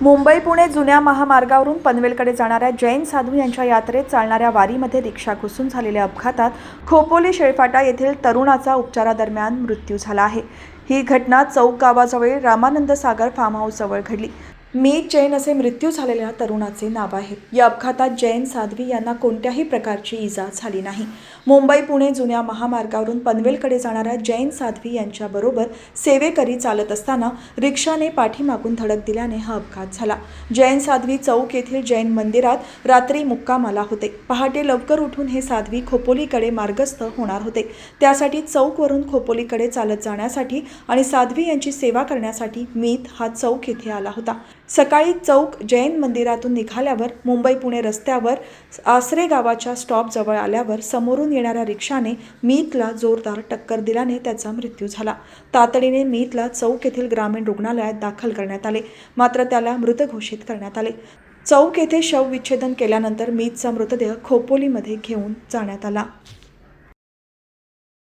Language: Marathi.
मुंबई पुणे जुन्या महामार्गावरून पनवेलकडे जाणाऱ्या जैन साधू यांच्या यात्रेत चालणाऱ्या वारीमध्ये रिक्षा घुसून झालेल्या अपघातात खोपोली शेळफाटा येथील तरुणाचा उपचारादरम्यान मृत्यू झाला आहे। ही घटना चौक गावाजवळ रामानंद सागर फार्म हाऊस जवळ घडली। मीत जैन असे मृत्यू झालेल्या तरुणाचे नाव आहे। या अपघातात जैन साध्वी यांना कोणत्याही प्रकारची इजा झाली नाही। मुंबई पुणे जुन्या महामार्गावरून पनवेलकडे जाणाऱ्या जैन साध्वी यांच्याबरोबर सेवेकरी चालत असताना रिक्षाने पाठीमागून धडक दिल्याने हा अपघात झाला। जैन साध्वी चौक येथील जैन मंदिरात रात्री मुक्कामाला होते। पहाटे लवकर उठून हे साध्वी खोपोलीकडे मार्गस्थ होणार होते। त्यासाठी चौकवरून खोपोलीकडे चालत जाण्यासाठी आणि साध्वी यांची सेवा करण्यासाठी मीत हा चौक येथे आला होता। सकाळी चौक जैन मंदिरातून निघाल्यावर मुंबई पुणे रस्त्यावर आसरे गावाच्या स्टॉप जवळ आल्यावर समोरून येणाऱ्या रिक्षाने मीतला जोरदार टक्कर दिल्याने त्याचा मृत्यू झाला। तातडीने मीतला चौक येथील ग्रामीण रुग्णालयात दाखल करण्यात आले, मात्र त्याला मृत घोषित करण्यात आले। चौक येथे शवविच्छेदन केल्यानंतर मीतचा मृतदेह खोपोलीमध्ये घेऊन जाण्यात आला।